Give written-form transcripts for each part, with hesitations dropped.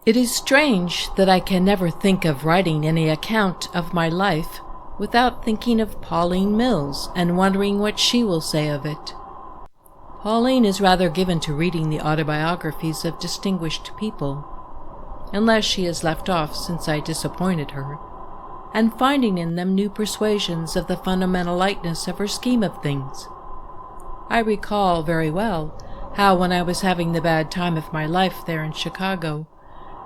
It is strange that I can never think of writing any account of my life without thinking of Pauline Mills and wondering what she will say of it. Pauline is rather given to reading the autobiographies of distinguished people, unless she has left off since I disappointed her, and finding in them new persuasions of the fundamental lightness of her scheme of things. I recall very well how, when I was having the bad time of my life there in Chicago,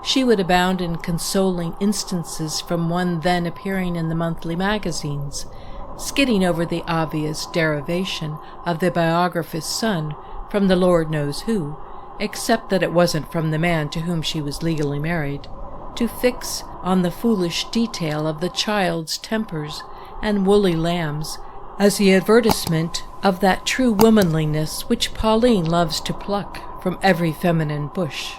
she would abound in consoling instances from one then appearing in the monthly magazines, skidding over the obvious derivation of the biographer's son from the Lord knows who, except that it wasn't from the man to whom she was legally married, to fix on the foolish detail of the child's tempers and woolly lambs as the advertisement of that true womanliness which Pauline loves to pluck from every feminine bush.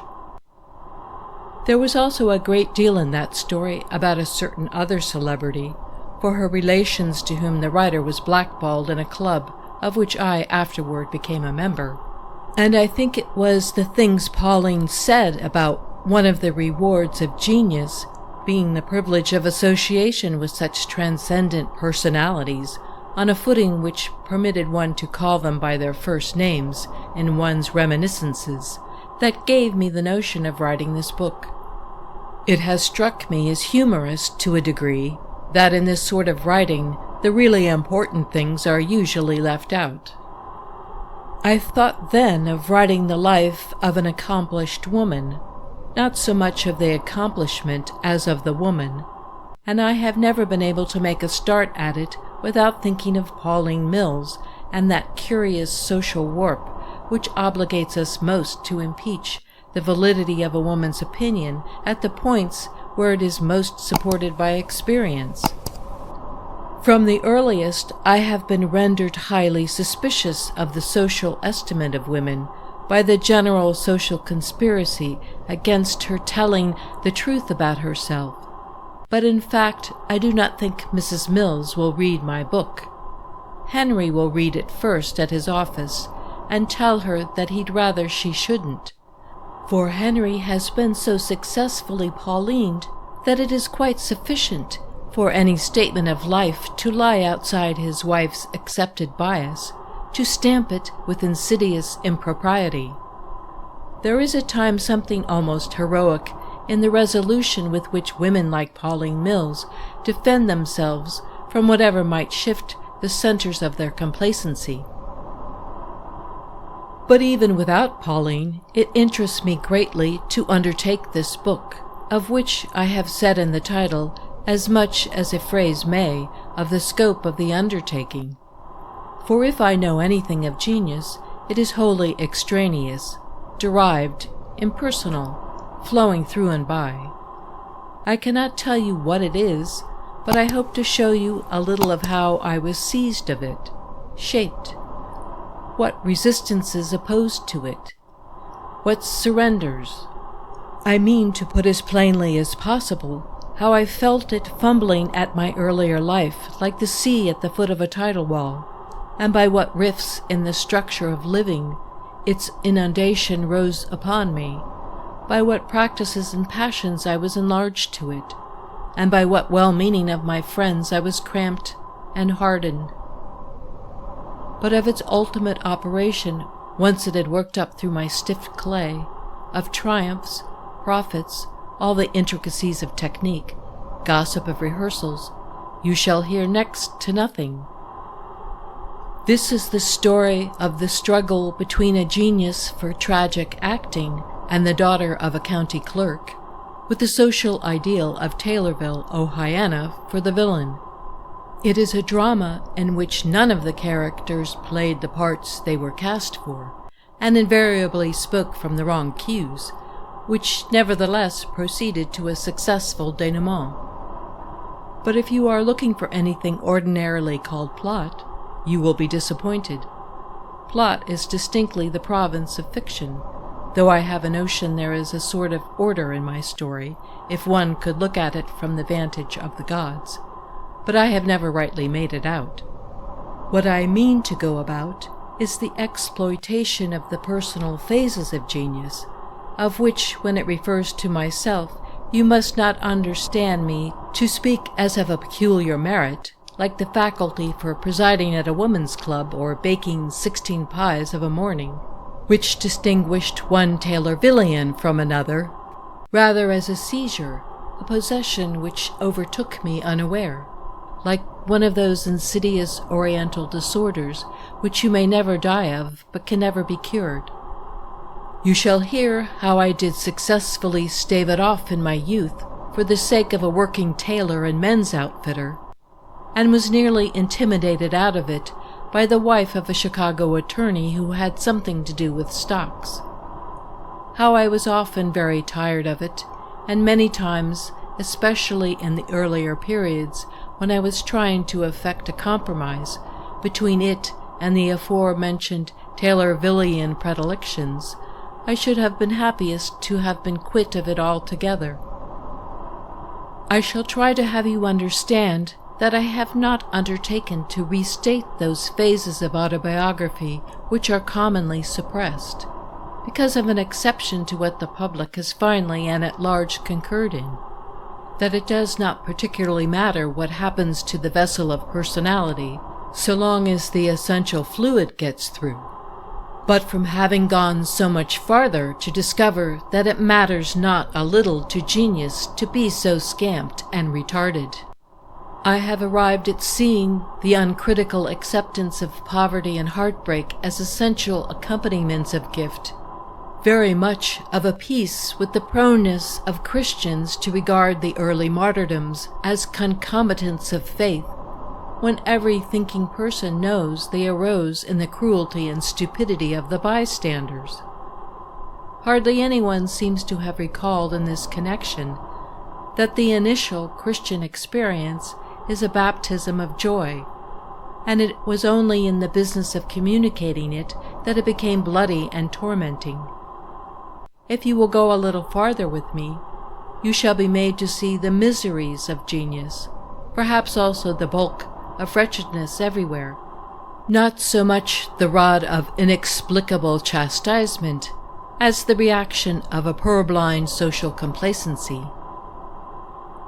There was also a great deal in that story about a certain other celebrity, for her relations to whom the writer was blackballed in a club of which I afterward became a member. And I think it was the things Pauline said about one of the rewards of genius being the privilege of association with such transcendent personalities on a footing which permitted one to call them by their first names in one's reminiscences, that gave me the notion of writing this book. It has struck me as humorous to a degree that in this sort of writing the really important things are usually left out. I thought then of writing the life of an accomplished woman, not so much of the accomplishment as of the woman, and I have never been able to make a start at it without thinking of Pauline Mills and that curious social warp which obligates us most to impeach the validity of a woman's opinion at the points where it is most supported by experience. From the earliest, I have been rendered highly suspicious of the social estimate of women by the general social conspiracy against her telling the truth about herself. But in fact, I do not think Mrs. Mills will read my book. Henry will read it first at his office and tell her that he'd rather she shouldn't, for Henry has been so successfully Paulined that it is quite sufficient for any statement of life to lie outside his wife's accepted bias, to stamp it with insidious impropriety. There is at times something almost heroic in the resolution with which women like Pauline Mills defend themselves from whatever might shift the centers of their complacency. But even without Pauline, it interests me greatly to undertake this book, of which I have said in the title as much as a phrase may of the scope of the undertaking. For if I know anything of genius, it is wholly extraneous, derived, impersonal, flowing through and by. I cannot tell you what it is, but I hope to show you a little of how I was seized of it, shaped, what resistances opposed to it, what surrenders. I mean to put as plainly as possible how I felt it fumbling at my earlier life like the sea at the foot of a tidal wall, and by what rifts in the structure of living its inundation rose upon me, by what practices and passions I was enlarged to it, and by what well-meaning of my friends I was cramped and hardened. But of its ultimate operation, once it had worked up through my stiff clay, of triumphs, profits, all the intricacies of technique, gossip of rehearsals, you shall hear next to nothing. This is the story of the struggle between a genius for tragic acting and the daughter of a county clerk, with the social ideal of Taylorville, Ohio, for the villain. It is a drama in which none of the characters played the parts they were cast for, and invariably spoke from the wrong cues, which nevertheless proceeded to a successful denouement. But if you are looking for anything ordinarily called plot, you will be disappointed. Plot is distinctly the province of fiction, though I have a notion there is a sort of order in my story, if one could look at it from the vantage of the gods. But I have never rightly made it out. What I mean to go about is the exploitation of the personal phases of genius, of which, when it refers to myself, you must not understand me to speak as of a peculiar merit, like the faculty for presiding at a women's club or baking 16 pies of a morning, which distinguished one Taylorvillian from another, rather as a seizure, a possession which overtook me unaware, like one of those insidious oriental disorders which you may never die of but can never be cured. You shall hear how I did successfully stave it off in my youth for the sake of a working tailor and men's outfitter, and was nearly intimidated out of it by the wife of a Chicago attorney who had something to do with stocks. How I was often very tired of it, and many times, especially in the earlier periods when I was trying to effect a compromise between it and the aforementioned Taylorvillian predilections, I should have been happiest to have been quit of it altogether. I shall try to have you understand that I have not undertaken to restate those phases of autobiography which are commonly suppressed, because of an exception to what the public has finally and at large concurred in, that it does not particularly matter what happens to the vessel of personality, so long as the essential fluid gets through, but from having gone so much farther to discover that it matters not a little to genius to be so scamped and retarded. I have arrived at seeing the uncritical acceptance of poverty and heartbreak as essential accompaniments of gift, very much of a piece with the proneness of Christians to regard the early martyrdoms as concomitants of faith, when every thinking person knows they arose in the cruelty and stupidity of the bystanders. Hardly anyone seems to have recalled in this connection that the initial Christian experience is a baptism of joy, and it was only in the business of communicating it that it became bloody and tormenting. If you will go a little farther with me, you shall be made to see the miseries of genius, perhaps also the bulk of wretchedness everywhere, not so much the rod of inexplicable chastisement as the reaction of a purblind social complacency.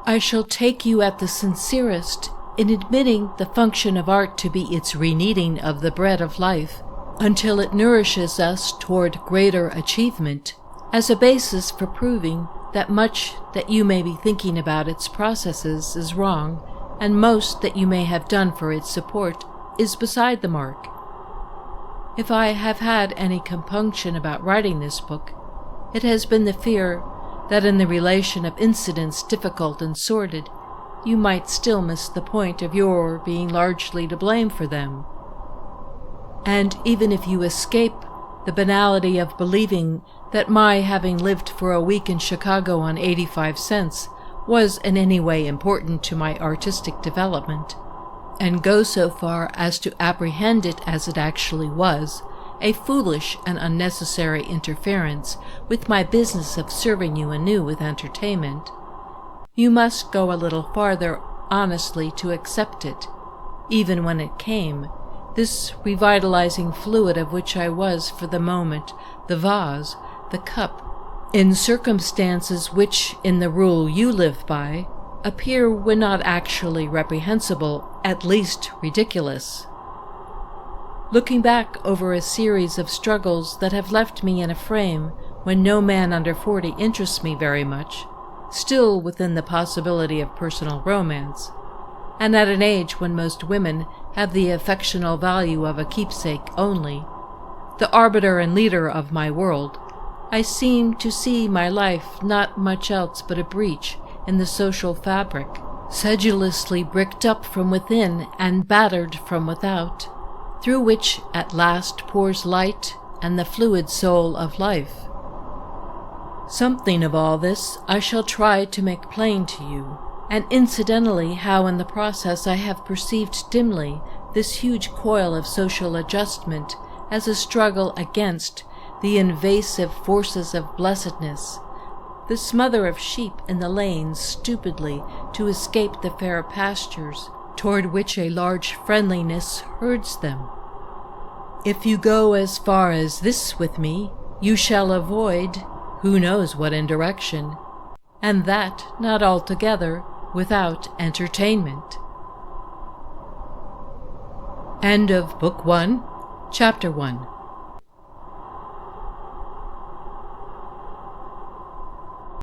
I shall take you at the sincerest in admitting the function of art to be its rekneading of the bread of life until it nourishes us toward greater achievement, as a basis for proving that much that you may be thinking about its processes is wrong, and most that you may have done for its support is beside the mark. If I have had any compunction about writing this book, it has been the fear that in the relation of incidents difficult and sordid, you might still miss the point of your being largely to blame for them. And even if you escape the banality of believing that my having lived for a week in Chicago on 85 cents was in any way important to my artistic development, and go so far as to apprehend it as it actually was, a foolish and unnecessary interference with my business of serving you anew with entertainment, you must go a little farther honestly to accept it, even when it came, this revitalizing fluid of which I was for the moment the vase, the cup, in circumstances which, in the rule you live by, appear when not actually reprehensible, at least ridiculous. Looking back over a series of struggles that have left me in a frame when no man under 40 interests me very much, still within the possibility of personal romance, and at an age when most women have the affectional value of a keepsake only, the arbiter and leader of my world, I seem to see my life not much else but a breach in the social fabric, sedulously bricked up from within and battered from without, through which at last pours light and the fluid soul of life. Something of all this I shall try to make plain to you, and incidentally how in the process I have perceived dimly this huge coil of social adjustment as a struggle against the invasive forces of blessedness, the smother of sheep in the lanes stupidly to escape the fair pastures toward which a large friendliness herds them. If you go as far as this with me, you shall avoid, who knows what indirection, and that not altogether without entertainment. End of Book 1, Chapter 1.